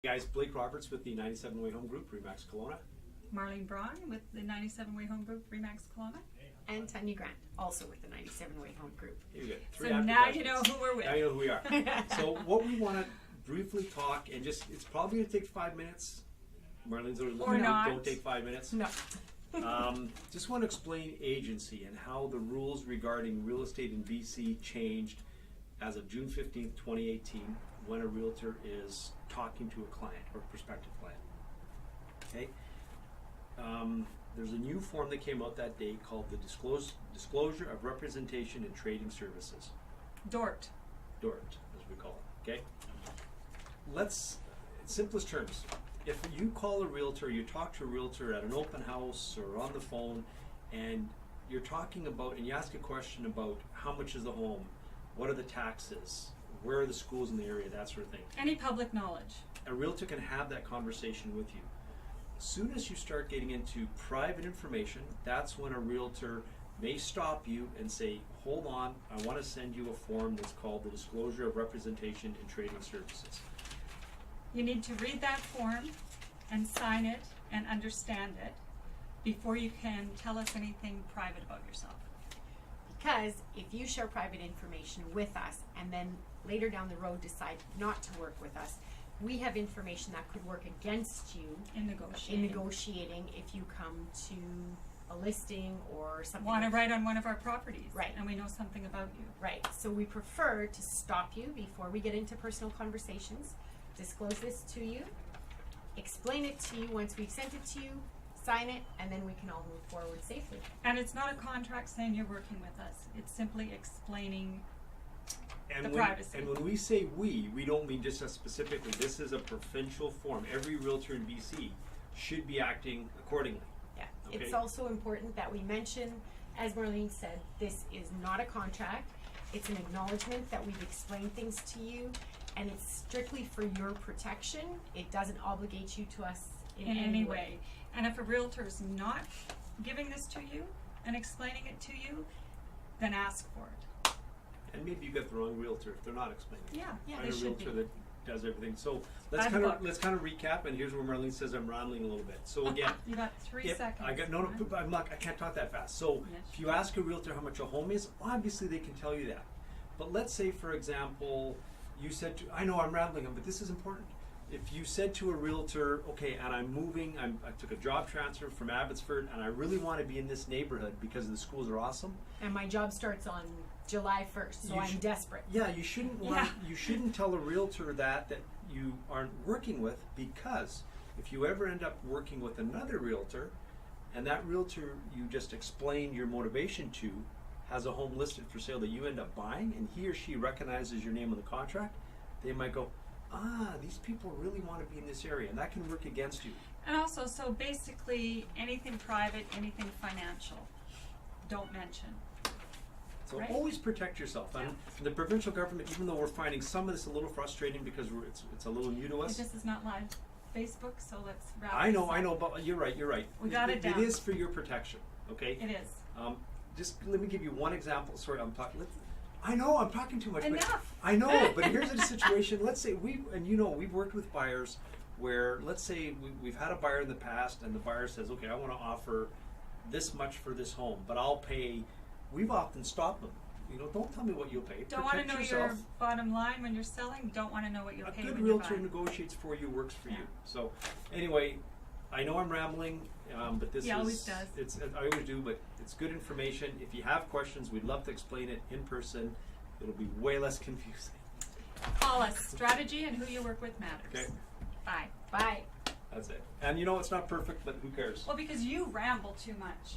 Guys, Blake Roberts with the 97 Way Home Group, Remax Kelowna. Marlene Braun with the 97 Way Home Group, Remax Kelowna. And Tanya Grant, also with the 97 Way Home Group. Here you go. So now you know who we're with. Now you know who we are. So what we want to briefly talk, and just, it's probably going to take 5 minutes. Marlene's already looking Or at me, not. don't take 5 minutes. No. Just want to explain agency and how the rules regarding real estate in BC changed as of June 15th, 2018, when a realtor is talking to a client or prospective client. Okay? There's a new form that came out that day called the Disclosure of Representation in Trading Services. DORT. DORT, as we call it. Okay? Let's, in simplest terms, if you call a realtor, you talk to a realtor at an open house or on the phone, and you're talking about, and you ask a question about how much is the home, what are the taxes, where are the schools in the area, that sort of thing. Any public knowledge. A realtor can have that conversation with you. As soon as you start getting into private information, that's when a realtor may stop you and say, hold on, I want to send you a form that's called the Disclosure of Representation in Trading Services. You need to read that form and sign it and understand it before you can tell us anything private about yourself. Because if you share private information with us and then later down the road decide not to work with us, we have information that could work against you In negotiating. if you come to a listing or something. Want to write on one of our properties. Right. And we know something about you. Right. So we prefer to stop you before we get into personal conversations, disclose this to you, explain it to you once we've sent it to you, sign it, and then we can all move forward safely. And it's not a contract saying you're working with us. It's simply explaining the privacy. And when we say we don't mean just us specifically. This is a provincial form. Every realtor in BC should be acting accordingly. Yeah. Okay. It's also important that we mention, as Marlene said, this is not a contract. It's an acknowledgement that we've explained things to you, and it's strictly for your protection. It doesn't obligate you to us in any way. And if a realtor is not giving this to you and explaining it to you, then ask for it. And maybe you got the wrong realtor if they're not explaining. Yeah, Find they a should realtor be. that does everything. So By the book. let's kind of recap. And here's where Marlene says I'm rambling a little bit. So again, You got 3 seconds. I got I can't talk that fast. So Yes. if you ask a realtor how much a home is, obviously they can tell you that. But let's say, for example, you said to, I know I'm rambling, but this is important. If you said to a realtor, okay, and I'm moving, I took a job transfer from Abbotsford, and I really want to be in this neighborhood because the schools are awesome. And my job starts on July 1st, so I'm desperate. Yeah, you shouldn't you shouldn't tell a realtor that you aren't working with, because if you ever end up working with another realtor, and that realtor you just explained your motivation to has a home listed for sale that you end up buying, and he or she recognizes your name on the contract, they might go, these people really want to be in this area, and that can work against you. And also, so basically, anything private, anything financial, don't mention. So Right. always protect yourself. And the provincial government, even though we're finding some of this a little frustrating because it's a little new to us. This is not live Facebook, so let's wrap I this up. know, but you're right. We got it down. It is for your protection, okay? It is. Just let me give you one example. Sorry, I'm talking. I know I'm talking too much. But Enough. I know, but here's a situation. Let's say we've worked with buyers where, let's say we've had a buyer in the past, and the buyer says, okay, I want to offer this much for this home, but I'll pay. We've often stopped them. Don't tell me what you'll pay. Don't want to Protect know yourself. your bottom line when you're selling. Don't want to know what you'll pay A good when you're realtor buying. negotiates for you, works for Yeah. you. So anyway, I know I'm rambling, but this He is always does. I always do, but it's good information. If you have questions, we'd love to explain it in person. It'll be way less confusing. Call us. Strategy and who you work with matters. Okay. Bye. Bye. That's it. And it's not perfect, but who cares? Well, because you ramble too much.